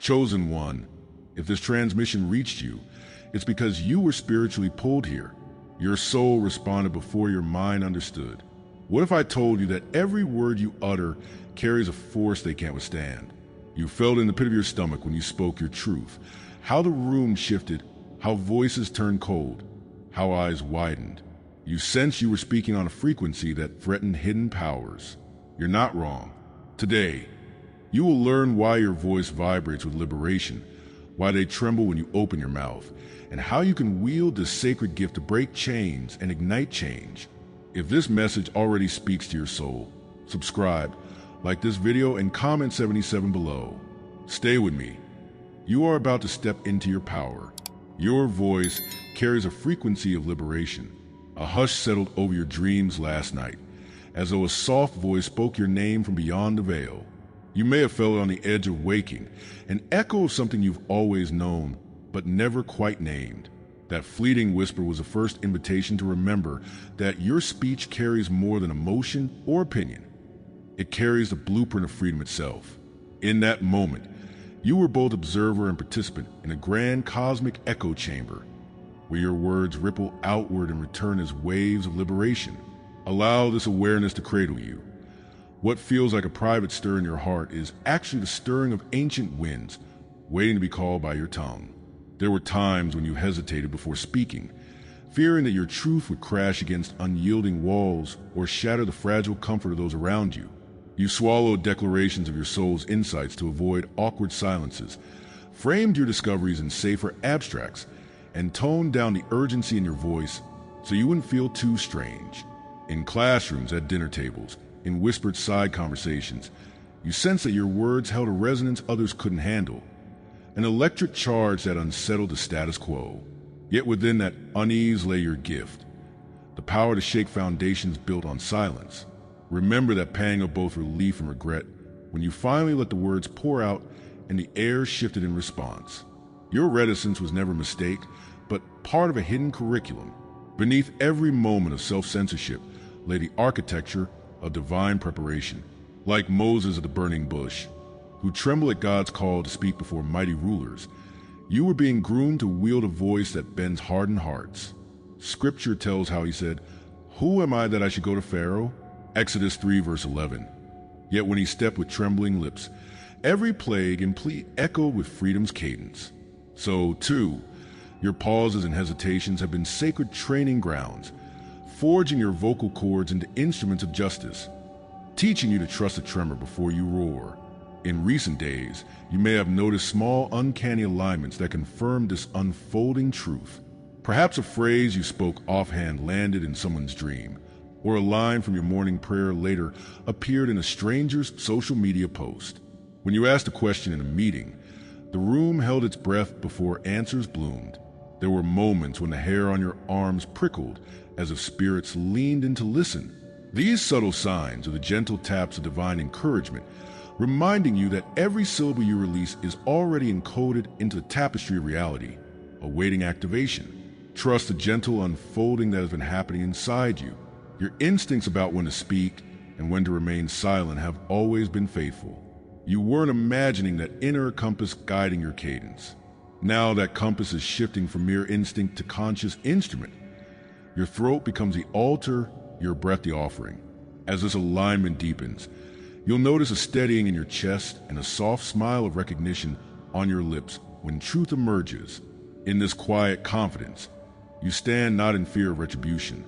Chosen one, if this transmission reached you, it's because you were spiritually pulled here. Your soul responded before your mind understood. What if I told you that every word you utter carries a force they can't withstand? You felt in the pit of your stomach when you spoke your truth, how the room shifted, how voices turned cold, how eyes widened. You sensed you were speaking on a frequency that threatened hidden powers. You're not wrong. Today, you will learn why your voice vibrates with liberation, why they tremble when you open your mouth, and how you can wield this sacred gift to break chains and ignite change. If this message already speaks to your soul, subscribe, like this video, and comment 77 below. Stay with me. You are about to step into your power. Your voice carries a frequency of liberation. A hush settled over your dreams last night, as though a soft voice spoke your name from beyond the veil. You may have felt on the edge of waking, an echo of something you've always known, but never quite named. That fleeting whisper was the first invitation to remember that your speech carries more than emotion or opinion. It carries the blueprint of freedom itself. In that moment, you were both observer and participant in a grand cosmic echo chamber, where your words ripple outward and return as waves of liberation. Allow this awareness to cradle you. What feels like a private stir in your heart is actually the stirring of ancient winds, waiting to be called by your tongue. There were times when you hesitated before speaking, fearing that your truth would crash against unyielding walls or shatter the fragile comfort of those around you. You swallowed declarations of your soul's insights to avoid awkward silences, framed your discoveries in safer abstracts, and toned down the urgency in your voice so you wouldn't feel too strange. In classrooms, at dinner tables, in whispered side conversations, you sensed that your words held a resonance others couldn't handle, an electric charge that unsettled the status quo. Yet within that unease lay your gift, the power to shake foundations built on silence. Remember that pang of both relief and regret when you finally let the words pour out and the air shifted in response. Your reticence was never a mistake, but part of a hidden curriculum. Beneath every moment of self-censorship lay the architecture of divine preparation. Like Moses at the burning bush, who trembled at God's call to speak before mighty rulers, you were being groomed to wield a voice that bends hardened hearts. Scripture tells how he said, "Who am I that I should go to Pharaoh?" Exodus 3 verse 11. Yet when he stepped with trembling lips, every plague and plea echoed with freedom's cadence. So, too, your pauses and hesitations have been sacred training grounds, forging your vocal cords into instruments of justice, teaching you to trust a tremor before you roar. In recent days, you may have noticed small, uncanny alignments that confirm this unfolding truth. Perhaps a phrase you spoke offhand landed in someone's dream, or a line from your morning prayer later appeared in a stranger's social media post. When you asked a question in a meeting, the room held its breath before answers bloomed. There were moments when the hair on your arms prickled as if spirits leaned in to listen. These subtle signs are the gentle taps of divine encouragement, reminding you that every syllable you release is already encoded into the tapestry of reality, awaiting activation. Trust the gentle unfolding that has been happening inside you. Your instincts about when to speak and when to remain silent have always been faithful. You weren't imagining that inner compass guiding your cadence. Now that compass is shifting from mere instinct to conscious instrument. Your throat becomes the altar, your breath the offering. As this alignment deepens, you'll notice a steadying in your chest and a soft smile of recognition on your lips when truth emerges. In this quiet confidence, you stand not in fear of retribution,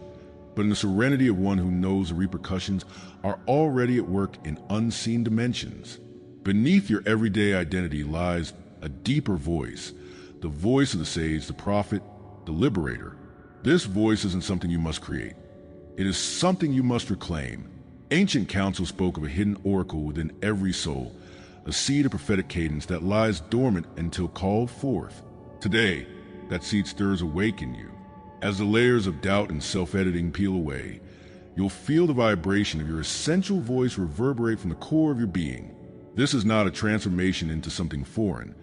but in the serenity of one who knows the repercussions are already at work in unseen dimensions. Beneath your everyday identity lies a deeper voice, the voice of the sage, the prophet, the liberator. This voice isn't something you must create. It is something you must reclaim. Ancient counsel spoke of a hidden oracle within every soul, a seed of prophetic cadence that lies dormant until called forth. Today, that seed stirs awake in you. As the layers of doubt and self-editing peel away, you'll feel the vibration of your essential voice reverberate from the core of your being. This is not a transformation into something foreign,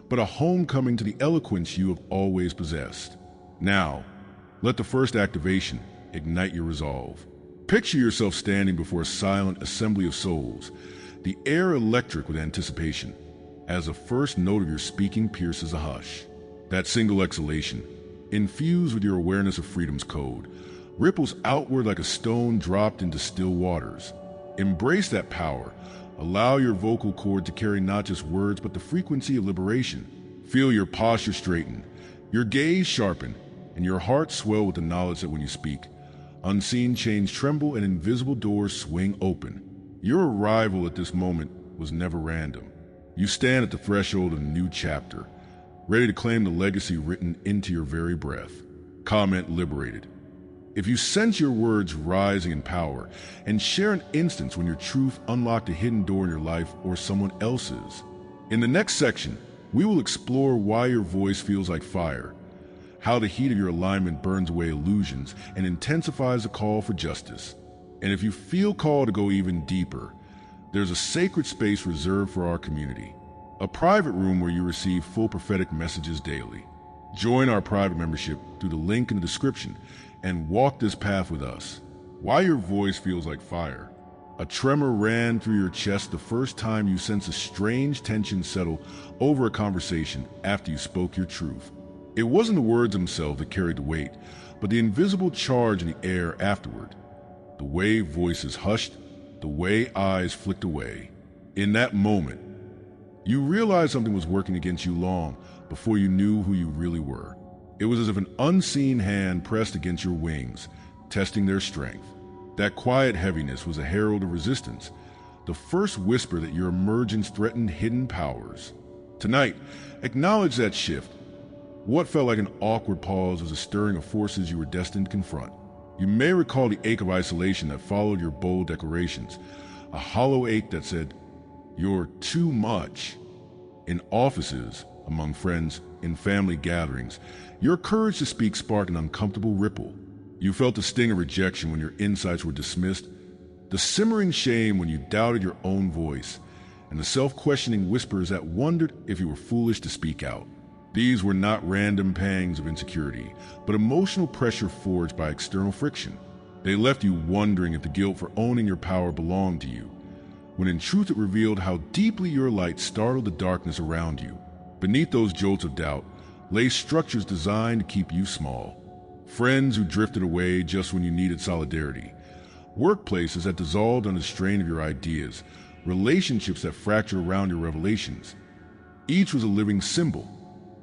but a homecoming to the eloquence you have always possessed. Now, let the first activation ignite your resolve. Picture yourself standing before a silent assembly of souls, the air electric with anticipation. as the first note of your speaking pierces a hush. That single exhalation, infused with your awareness of freedom's code, ripples outward like a stone dropped into still waters. Embrace that power. Allow your vocal cord to carry not just words, but the frequency of liberation. Feel your posture straighten, your gaze sharpen, and your heart swell with the knowledge that when you speak, unseen chains tremble and invisible doors swing open. Your arrival at this moment was never random. You stand at the threshold of a new chapter, ready to claim the legacy written into your very breath. Comment liberated. If you sense your words rising in power, and share an instance when your truth unlocked a hidden door in your life or someone else's. In the next section, we will explore why your voice feels like fire, how the heat of your alignment burns away illusions and intensifies the call for justice. And if you feel called to go even deeper, there's a sacred space reserved for our community, a private room where you receive full prophetic messages daily. Join our private membership through the link in the description and walk this path with us. Why your voice feels like fire. A tremor ran through your chest the first time you sensed a strange tension settle over a conversation after you spoke your truth. It wasn't the words themselves that carried the weight, but the invisible charge in the air afterward. The way voices hushed, the way eyes flicked away. In that moment, you realized something was working against you long before you knew who you really were. It was as if an unseen hand pressed against your wings, testing their strength. That quiet heaviness was a herald of resistance, the first whisper that your emergence threatened hidden powers. Tonight, acknowledge that shift. What felt like an awkward pause was a stirring of forces you were destined to confront. You may recall the ache of isolation that followed your bold declarations, a hollow ache that said, "You're too much." In offices, among friends, in family gatherings, your courage to speak sparked an uncomfortable ripple. You felt the sting of rejection when your insights were dismissed, the simmering shame when you doubted your own voice, and the self-questioning whispers that wondered if you were foolish to speak out. These were not random pangs of insecurity, but emotional pressure forged by external friction. They left you wondering if the guilt for owning your power belonged to you, when in truth it revealed how deeply your light startled the darkness around you. Beneath those jolts of doubt lay structures designed to keep you small. Friends who drifted away just when you needed solidarity. Workplaces that dissolved under the strain of your ideas. Relationships that fractured around your revelations. Each was a living symbol,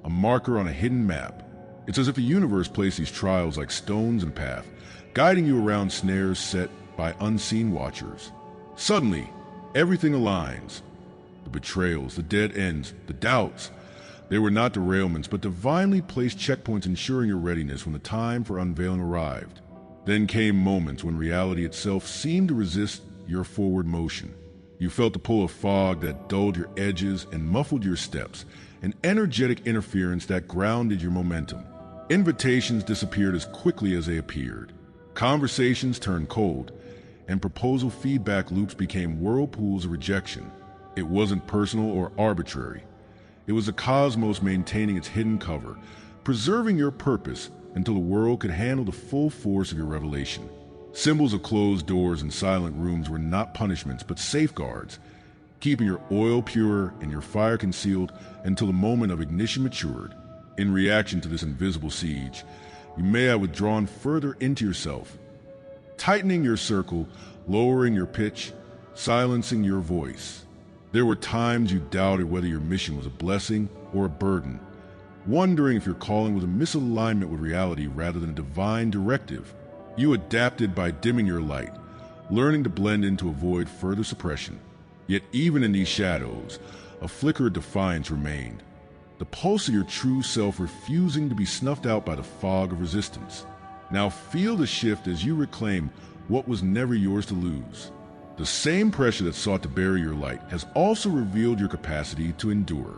a marker on a hidden map. It's as if the universe placed these trials like stones in path, guiding you around snares set by unseen watchers. Suddenly, everything aligns. The betrayals, the dead ends, the doubts. They were not derailments, but divinely placed checkpoints ensuring your readiness when the time for unveiling arrived. Then came moments when reality itself seemed to resist your forward motion. You felt the pull of fog that dulled your edges and muffled your steps, an energetic interference that grounded your momentum. Invitations disappeared as quickly as they appeared. Conversations turned cold, and proposal feedback loops became whirlpools of rejection. It wasn't personal or arbitrary. It was the cosmos maintaining its hidden cover, preserving your purpose until the world could handle the full force of your revelation. Symbols of closed doors and silent rooms were not punishments, but safeguards, keeping your oil pure and your fire concealed until the moment of ignition matured. In reaction to this invisible siege, you may have withdrawn further into yourself, tightening your circle, lowering your pitch, silencing your voice. There were times you doubted whether your mission was a blessing or a burden, wondering if your calling was a misalignment with reality rather than a divine directive. You adapted by dimming your light, learning to blend in to avoid further suppression. Yet even in these shadows, a flicker of defiance remained, the pulse of your true self refusing to be snuffed out by the fog of resistance. Now feel the shift as you reclaim what was never yours to lose. The same pressure that sought to bury your light has also revealed your capacity to endure.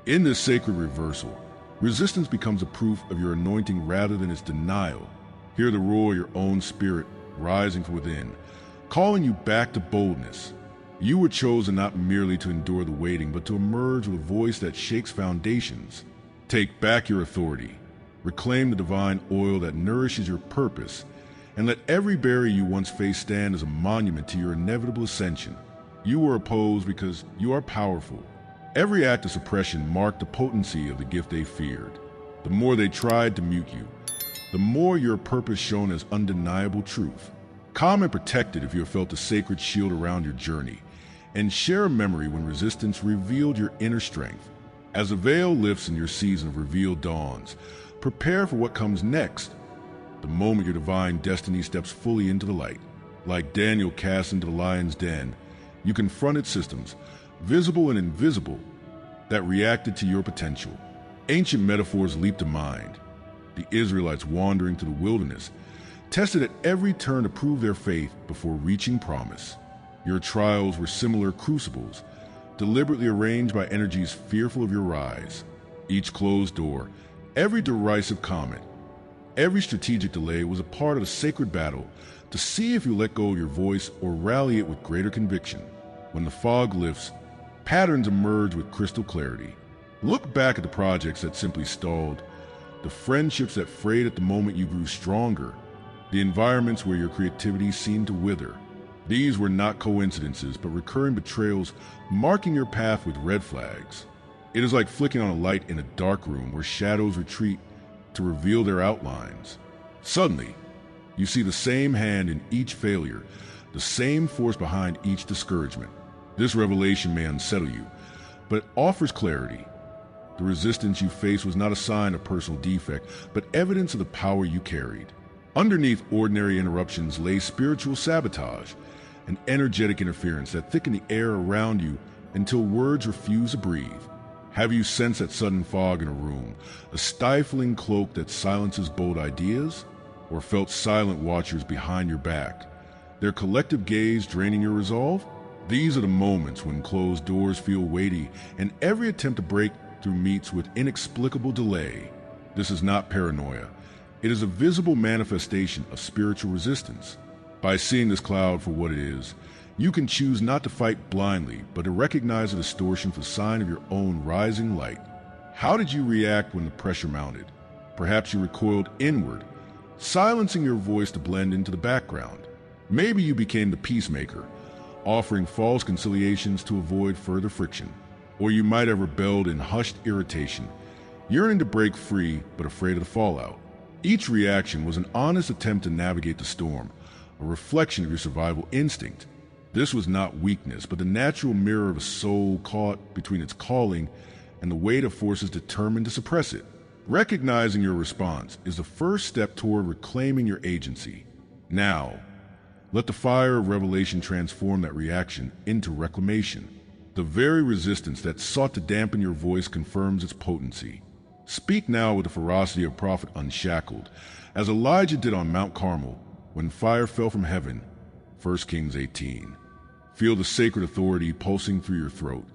In this sacred reversal, resistance becomes a proof of your anointing rather than its denial. Hear the roar of your own spirit rising from within, calling you back to boldness. You were chosen not merely to endure the waiting, but to emerge with a voice that shakes foundations. Take back your authority. Reclaim the divine oil that nourishes your purpose, and let every barrier you once faced stand as a monument to your inevitable ascension. You were opposed because you are powerful. Every act of suppression marked the potency of the gift they feared. The more they tried to mute you, the more your purpose shone as undeniable truth. Calm and protected if you have felt a sacred shield around your journey, and share a memory when resistance revealed your inner strength. As the veil lifts and your season of reveal dawns, prepare for what comes next. The moment your divine destiny steps fully into the light. Like Daniel cast into the lion's den, you confronted systems, visible and invisible, that reacted to your potential. Ancient metaphors leaped to mind. The Israelites wandering through the wilderness, tested at every turn to prove their faith before reaching promise. Your trials were similar crucibles, deliberately arranged by energies fearful of your rise. Each closed door, every derisive comment, every strategic delay was a part of a sacred battle to see if you let go of your voice or rally it with greater conviction. When the fog lifts, patterns emerge with crystal clarity. Look back at the projects that simply stalled, the friendships that frayed at the moment you grew stronger, the environments where your creativity seemed to wither. These were not coincidences, but recurring betrayals marking your path with red flags. It is like flicking on a light in a dark room where shadows retreat to reveal their outlines. Suddenly, you see the same hand in each failure, the same force behind each discouragement. This revelation may unsettle you, but it offers clarity. The resistance you faced was not a sign of personal defect, but evidence of the power you carried. Underneath ordinary interruptions lay spiritual sabotage, an energetic interference that thickened the air around you until words refused to breathe. Have you sensed that sudden fog in a room, a stifling cloak that silences bold ideas? Or felt silent watchers behind your back, their collective gaze draining your resolve? These are the moments when closed doors feel weighty and every attempt to break through meets with inexplicable delay. This is not paranoia. It is a visible manifestation of spiritual resistance. By seeing this cloud for what it is, you can choose not to fight blindly, but to recognize the distortion for a sign of your own rising light. How did you react when the pressure mounted? Perhaps you recoiled inward, silencing your voice to blend into the background. Maybe you became the peacemaker, offering false conciliations to avoid further friction. Or you might have rebelled in hushed irritation, yearning to break free but afraid of the fallout. Each reaction was an honest attempt to navigate the storm, a reflection of your survival instinct. This was not weakness, but the natural mirror of a soul caught between its calling and the weight of forces determined to suppress it. Recognizing your response is the first step toward reclaiming your agency. Now, let the fire of revelation transform that reaction into reclamation. The very resistance that sought to dampen your voice confirms its potency. Speak now with the ferocity of prophet unshackled, as Elijah did on Mount Carmel when fire fell from heaven, 1 Kings 18. Feel the sacred authority pulsing through your throat,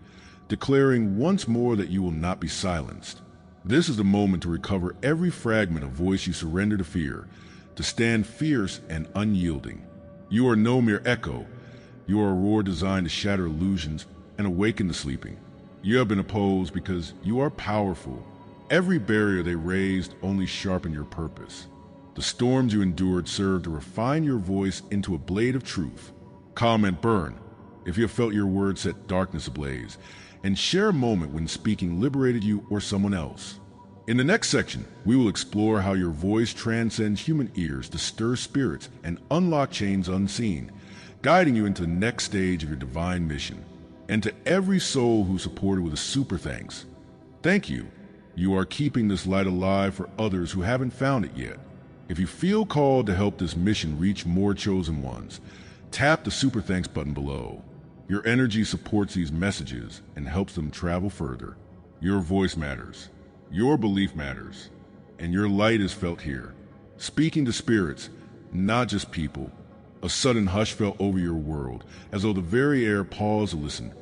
declaring once more that you will not be silenced. This is the moment to recover every fragment of voice you surrender to fear, to stand fierce and unyielding. You are no mere echo. You are a roar designed to shatter illusions and awaken the sleeping. You have been opposed because you are powerful. Every barrier they raised only sharpened your purpose. The storms you endured served to refine your voice into a blade of truth. Comment burn if you have felt your words set darkness ablaze, and share a moment when speaking liberated you or someone else. In the next section, we will explore how your voice transcends human ears to stir spirits and unlock chains unseen, guiding you into the next stage of your divine mission. And to every soul who supported with a super thanks, thank you. You are keeping this light alive for others who haven't found it yet. If you feel called to help this mission reach more chosen ones, tap the super thanks button below. Your energy supports these messages and helps them travel further. Your voice matters. Your belief matters. And your light is felt here. Speaking to spirits, not just people. A sudden hush fell over your world, as though the very air paused to listen,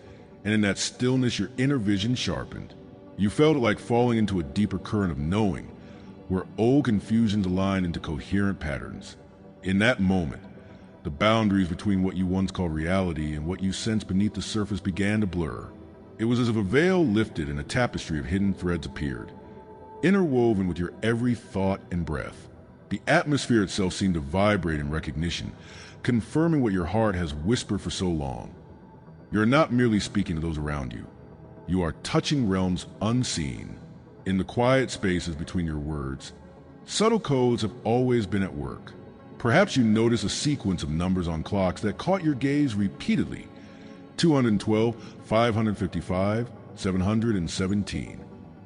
and in that stillness your inner vision sharpened. You felt it like falling into a deeper current of knowing, where old confusions aligned into coherent patterns. In that moment, the boundaries between what you once called reality and what you sensed beneath the surface began to blur. It was as if a veil lifted and a tapestry of hidden threads appeared, interwoven with your every thought and breath. The atmosphere itself seemed to vibrate in recognition, confirming what your heart has whispered for so long. You're not merely speaking to those around you. You are touching realms unseen. In the quiet spaces between your words, subtle codes have always been at work. Perhaps you notice a sequence of numbers on clocks that caught your gaze repeatedly. 212, 555, 717.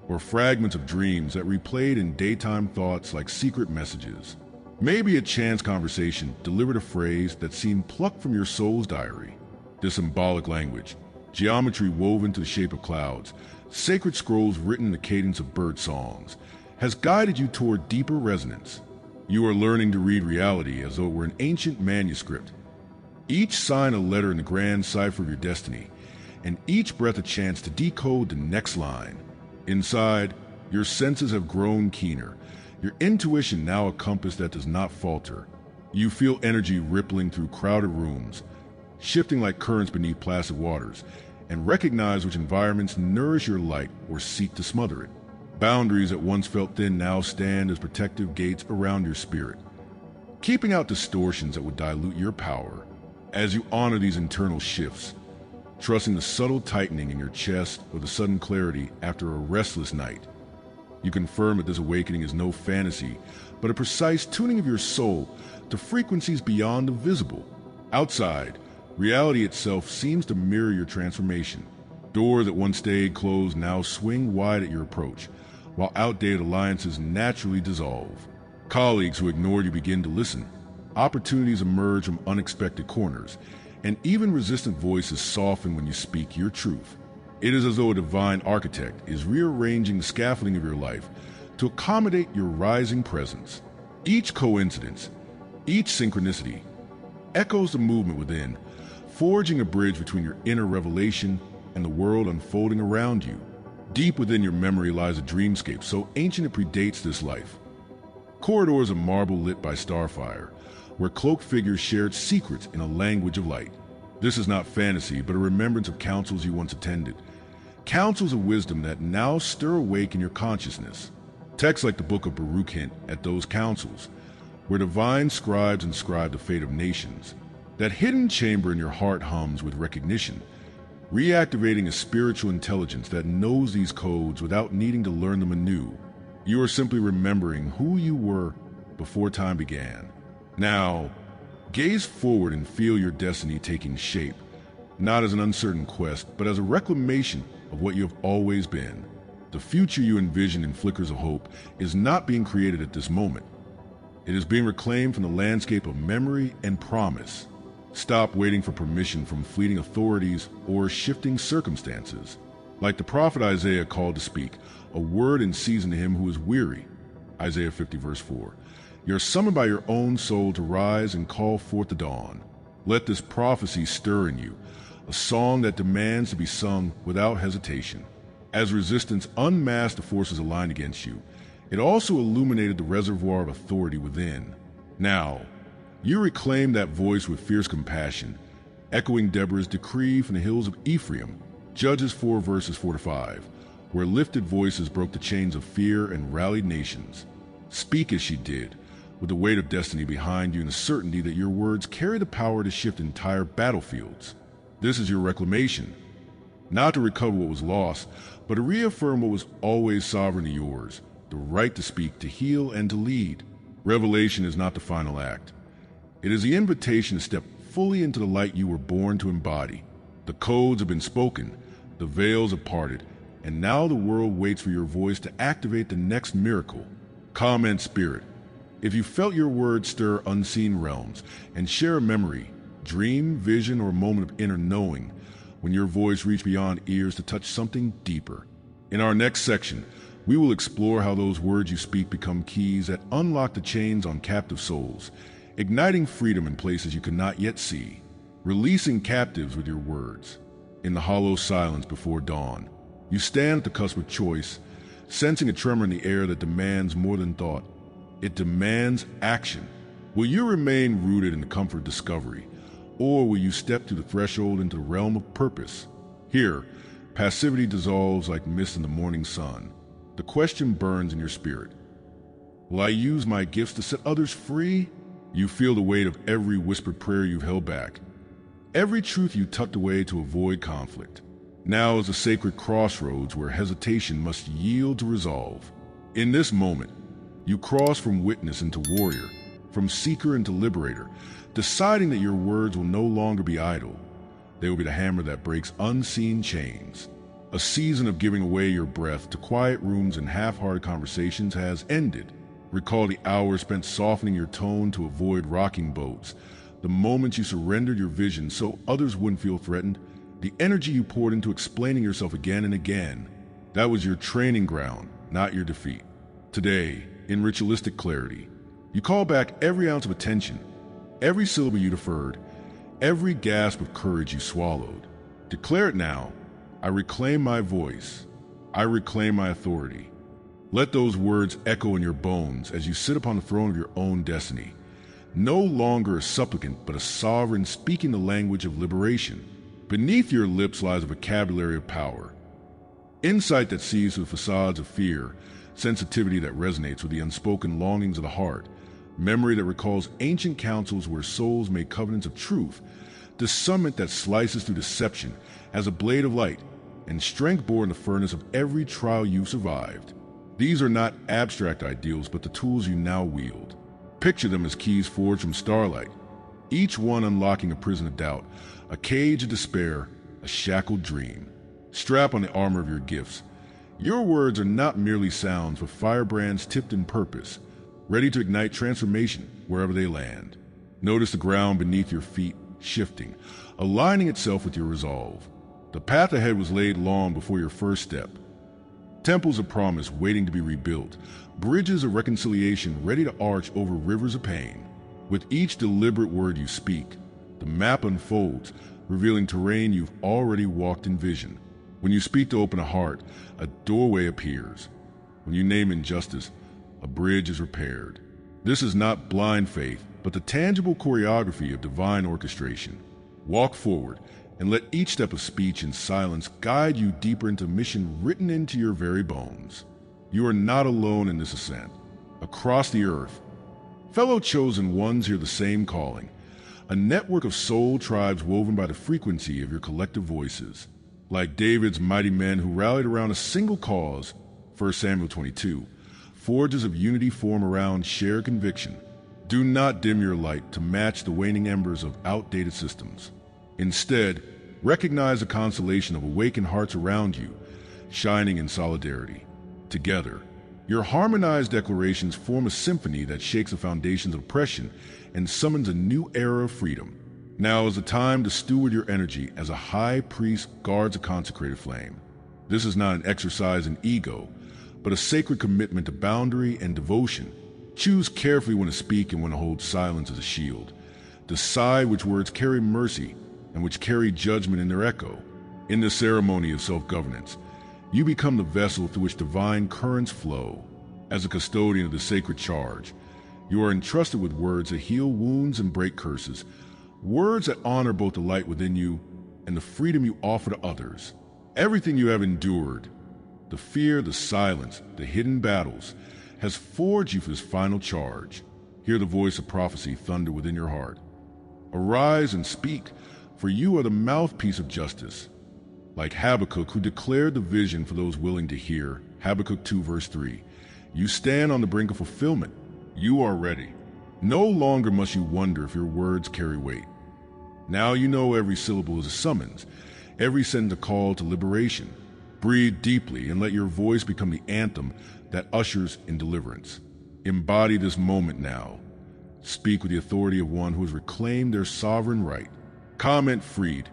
Or fragments of dreams that replayed in daytime thoughts like secret messages. Maybe a chance conversation delivered a phrase that seemed plucked from your soul's diary. This symbolic language, geometry woven to the shape of clouds, sacred scrolls written in the cadence of bird songs, has guided you toward deeper resonance. You are learning to read reality as though it were an ancient manuscript. Each sign a letter in the grand cipher of your destiny, and each breath a chance to decode the next line. Inside, your senses have grown keener, your intuition now a compass that does not falter. You feel energy rippling through crowded rooms, shifting like currents beneath placid waters, and recognize which environments nourish your light or seek to smother it. Boundaries that once felt thin now stand as protective gates around your spirit, keeping out distortions that would dilute your power. As you honor these internal shifts, trusting the subtle tightening in your chest or the sudden clarity after a restless night, you confirm that this awakening is no fantasy, but a precise tuning of your soul to frequencies beyond the visible. Outside, reality itself seems to mirror your transformation. Doors that once stayed closed now swing wide at your approach, while outdated alliances naturally dissolve. Colleagues who ignored you begin to listen. Opportunities emerge from unexpected corners, and even resistant voices soften when you speak your truth. It is as though a divine architect is rearranging the scaffolding of your life to accommodate your rising presence. Each coincidence, each synchronicity, echoes the movement within, forging a bridge between your inner revelation and the world unfolding around you. Deep within your memory lies a dreamscape so ancient it predates this life. Corridors of marble lit by starfire, where cloaked figures shared secrets in a language of light. This is not fantasy, but a remembrance of councils you once attended. Councils of wisdom that now stir awake in your consciousness. Texts like the Book of Baruch hint at those councils, where divine scribes inscribe the fate of nations. That hidden chamber in your heart hums with recognition, reactivating a spiritual intelligence that knows these codes without needing to learn them anew. You are simply remembering who you were before time began. Now, gaze forward and feel your destiny taking shape, not as an uncertain quest, but as a reclamation of what you have always been. The future you envision in flickers of hope is not being created at this moment. It is being reclaimed from the landscape of memory and promise. Stop waiting for permission from fleeting authorities or shifting circumstances. Like the prophet Isaiah called to speak, a word in season to him who is weary. Isaiah 50 verse 4. You're summoned by your own soul to rise and call forth the dawn. Let this prophecy stir in you, a song that demands to be sung without hesitation. As resistance unmasked the forces aligned against you, it also illuminated the reservoir of authority within. Now, you reclaim that voice with fierce compassion, echoing Deborah's decree from the hills of Ephraim, Judges 4 verses 4 to 5, where lifted voices broke the chains of fear and rallied nations. Speak as she did, with the weight of destiny behind you and the certainty that your words carry the power to shift entire battlefields. This is your reclamation, not to recover what was lost, but to reaffirm what was always sovereignly yours, the right to speak, to heal, and to lead. Revelation is not the final act. It is the invitation to step fully into the light you were born to embody. The codes have been spoken, the veils have parted, and now the world waits for your voice to activate the next miracle. Comment spirit. If you felt your words stir unseen realms and share a memory, dream, vision, or moment of inner knowing, when your voice reached beyond ears to touch something deeper. In our next section, we will explore how those words you speak become keys that unlock the chains on captive souls, igniting freedom in places you cannot yet see, releasing captives with your words. In the hollow silence before dawn, you stand at the cusp of choice, sensing a tremor in the air that demands more than thought. It demands action. Will you remain rooted in the comfort of discovery, or will you step through the threshold into the realm of purpose? Here, passivity dissolves like mist in the morning sun. The question burns in your spirit. Will I use my gifts to set others free? You feel the weight of every whispered prayer you've held back, every truth you tucked away to avoid conflict. Now is a sacred crossroads where hesitation must yield to resolve. In this moment, you cross from witness into warrior, from seeker into liberator, deciding that your words will no longer be idle. They will be the hammer that breaks unseen chains. A season of giving away your breath to quiet rooms and half-hearted conversations has ended. Recall the hours spent softening your tone to avoid rocking boats, the moments you surrendered your vision so others wouldn't feel threatened, the energy you poured into explaining yourself again and again. That was your training ground, not your defeat. Today, in ritualistic clarity, you call back every ounce of attention, every syllable you deferred, every gasp of courage you swallowed. Declare it now. I reclaim my voice. I reclaim my authority. Let those words echo in your bones as you sit upon the throne of your own destiny. No longer a supplicant, but a sovereign speaking the language of liberation. Beneath your lips lies a vocabulary of power. Insight that sees through facades of fear, sensitivity that resonates with the unspoken longings of the heart, memory that recalls ancient councils where souls made covenants of truth, discernment that slices through deception as a blade of light, and strength born in the furnace of every trial you've survived. These are not abstract ideals, but the tools you now wield. Picture them as keys forged from starlight, each one unlocking a prison of doubt, a cage of despair, a shackled dream. Strap on the armor of your gifts. Your words are not merely sounds, but firebrands tipped in purpose, ready to ignite transformation wherever they land. Notice the ground beneath your feet shifting, aligning itself with your resolve. The path ahead was laid long before your first step. Temples of promise waiting to be rebuilt, bridges of reconciliation ready to arch over rivers of pain. With each deliberate word you speak, the map unfolds, revealing terrain you've already walked in vision. When you speak to open a heart, a doorway appears. When you name injustice, a bridge is repaired. This is not blind faith, but the tangible choreography of divine orchestration. Walk forward, and let each step of speech and silence guide you deeper into mission written into your very bones. You are not alone in this ascent. Across the earth, fellow chosen ones hear the same calling, a network of soul tribes woven by the frequency of your collective voices. Like David's mighty men who rallied around a single cause, 1 Samuel 22, forges of unity form around shared conviction. Do not dim your light to match the waning embers of outdated systems. Instead, recognize the constellation of awakened hearts around you, shining in solidarity. Together, your harmonized declarations form a symphony that shakes the foundations of oppression and summons a new era of freedom. Now is the time to steward your energy as a high priest guards a consecrated flame. This is not an exercise in ego, but a sacred commitment to boundary and devotion. Choose carefully when to speak and when to hold silence as a shield. Decide which words carry mercy and which carry judgment in their echo. In the ceremony of self-governance, you become the vessel through which divine currents flow. As a custodian of the sacred charge, you are entrusted with words that heal wounds and break curses, words that honor both the light within you and the freedom you offer to others. Everything you have endured, the fear, the silence, the hidden battles, has forged you for this final charge. Hear the voice of prophecy thunder within your heart. Arise and speak, for you are the mouthpiece of justice. Like Habakkuk, who declared the vision for those willing to hear, Habakkuk 2 verse 3, you stand on the brink of fulfillment. You are ready. No longer must you wonder if your words carry weight. Now you know every syllable is a summons, every sentence a call to liberation. Breathe deeply and let your voice become the anthem that ushers in deliverance. Embody this moment now. Speak with the authority of one who has reclaimed their sovereign right. Comment freed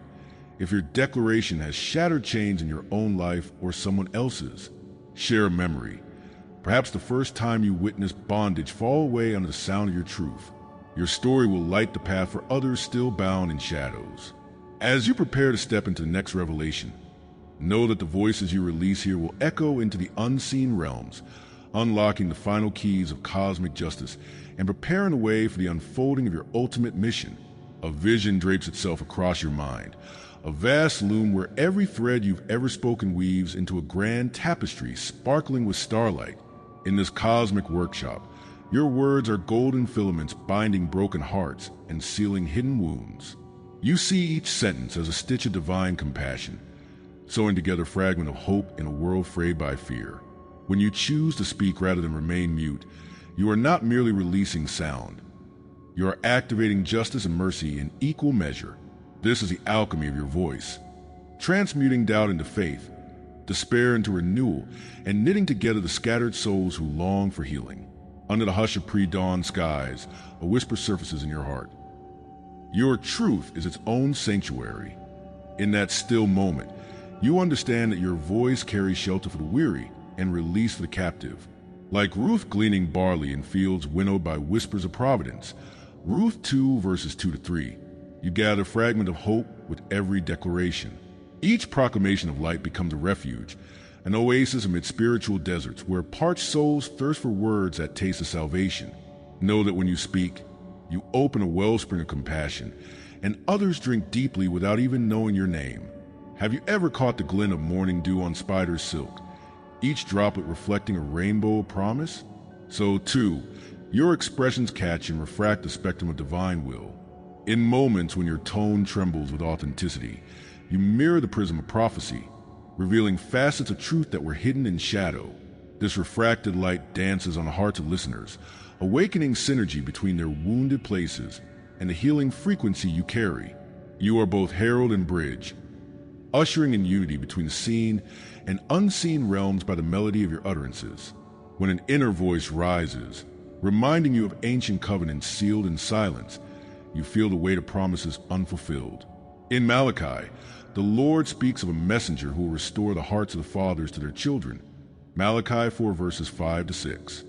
if your declaration has shattered chains in your own life or someone else's. Share a memory, perhaps the first time you witnessed bondage fall away under the sound of your truth. Your story will light the path for others still bound in shadows. As you prepare to step into the next revelation, know that the voices you release here will echo into the unseen realms, unlocking the final keys of cosmic justice and preparing the way for the unfolding of your ultimate mission. A vision drapes itself across your mind, a vast loom where every thread you've ever spoken weaves into a grand tapestry sparkling with starlight. In this cosmic workshop, your words are golden filaments binding broken hearts and sealing hidden wounds. You see each sentence as a stitch of divine compassion, sewing together a fragment of hope in a world frayed by fear. When you choose to speak rather than remain mute, you are not merely releasing sound. You are activating justice and mercy in equal measure. This is the alchemy of your voice, transmuting doubt into faith, despair into renewal, and knitting together the scattered souls who long for healing. Under the hush of pre-dawn skies, a whisper surfaces in your heart. Your truth is its own sanctuary. In that still moment, you understand that your voice carries shelter for the weary and release for the captive. Like Ruth gleaning barley in fields winnowed by whispers of providence, Ruth 2 verses 2-3, you gather a fragment of hope with every declaration. Each proclamation of light becomes a refuge, an oasis amid spiritual deserts where parched souls thirst for words that taste of salvation. Know that when you speak, you open a wellspring of compassion, and others drink deeply without even knowing your name. Have you ever caught the glint of morning dew on spider's silk, each droplet reflecting a rainbow of promise? So too, your expressions catch and refract the spectrum of divine will. In moments when your tone trembles with authenticity, you mirror the prism of prophecy, revealing facets of truth that were hidden in shadow. This refracted light dances on the hearts of listeners, awakening synergy between their wounded places and the healing frequency you carry. You are both herald and bridge, ushering in unity between the seen and unseen realms by the melody of your utterances. When an inner voice rises, reminding you of ancient covenants sealed in silence, you feel the weight of promises unfulfilled. In Malachi, the Lord speaks of a messenger who will restore the hearts of the fathers to their children. Malachi 4 verses 5-6.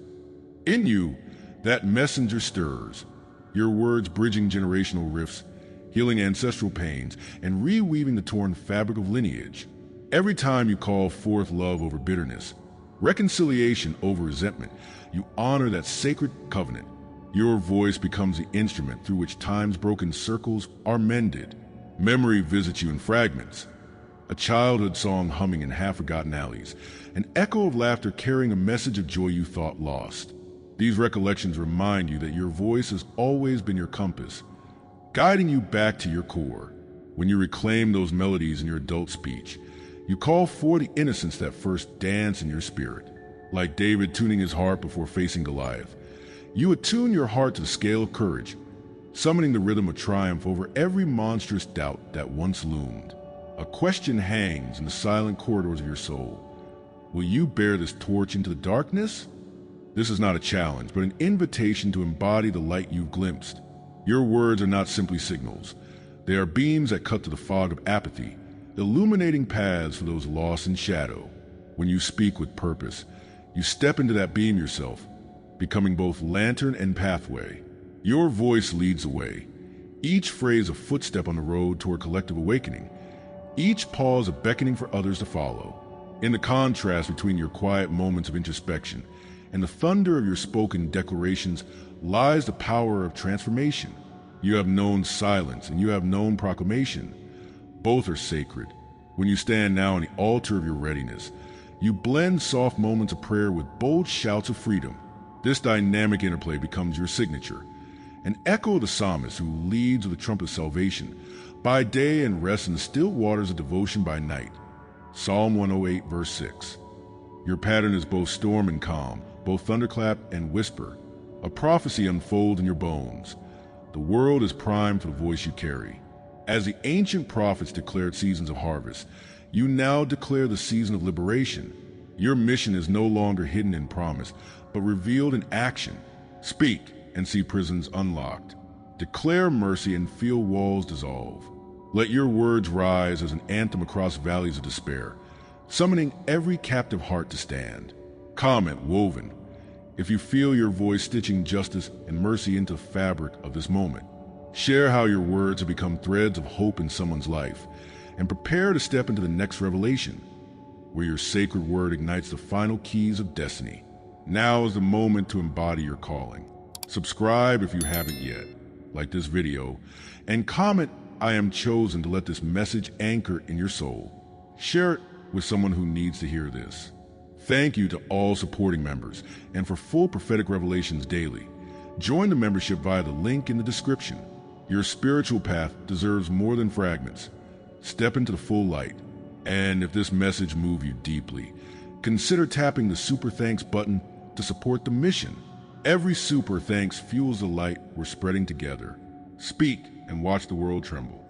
In you, that messenger stirs, your words bridging generational rifts, healing ancestral pains, and reweaving the torn fabric of lineage. Every time you call forth love over bitterness, reconciliation over resentment, you honor that sacred covenant. Your voice becomes the instrument through which time's broken circles are mended. Memory visits you in fragments, a childhood song humming in half-forgotten alleys, an echo of laughter carrying a message of joy you thought lost. These recollections remind you that your voice has always been your compass, guiding you back to your core. When you reclaim those melodies in your adult speech, you call for the innocence that first danced in your spirit. Like David tuning his harp before facing Goliath, you attune your heart to the scale of courage, summoning the rhythm of triumph over every monstrous doubt that once loomed. A question hangs in the silent corridors of your soul. Will you bear this torch into the darkness? This is not a challenge, but an invitation to embody the light you've glimpsed. Your words are not simply signals. They are beams that cut through the fog of apathy, illuminating paths for those lost in shadow. When you speak with purpose, you step into that beam yourself, becoming both lantern and pathway. Your voice leads the way, each phrase a footstep on the road toward collective awakening, each pause a beckoning for others to follow. In the contrast between your quiet moments of introspection and the thunder of your spoken declarations lies the power of transformation. You have known silence and you have known proclamation. Both are sacred. When you stand now on the altar of your readiness, you blend soft moments of prayer with bold shouts of freedom. This dynamic interplay becomes your signature, an echo of the psalmist who leads with the trumpet of salvation by day and rests in the still waters of devotion by night. Psalm 108 verse 6. Your pattern is both storm and calm, both thunderclap and whisper. A prophecy unfolds in your bones. The world is primed for the voice you carry. As the ancient prophets declared seasons of harvest, you now declare the season of liberation. Your mission is no longer hidden in promise, but revealed in action. Speak and see prisons unlocked. Declare mercy and feel walls dissolve. Let your words rise as an anthem across valleys of despair, summoning every captive heart to stand. Comment woven if you feel your voice stitching justice and mercy into the fabric of this moment. Share how your words have become threads of hope in someone's life, and prepare to step into the next revelation, where your sacred word ignites the final keys of destiny. Now is the moment to embody your calling. Subscribe if you haven't yet, like this video, and comment, "I am chosen," to let this message anchor in your soul. Share it with someone who needs to hear this. Thank you to all supporting members, and for full prophetic revelations daily, join the membership via the link in the description. Your spiritual path deserves more than fragments. Step into the full light. And if this message moved you deeply, consider tapping the Super Thanks button to support the mission. Every Super Thanks fuels the light we're spreading together. Speak and watch the world tremble.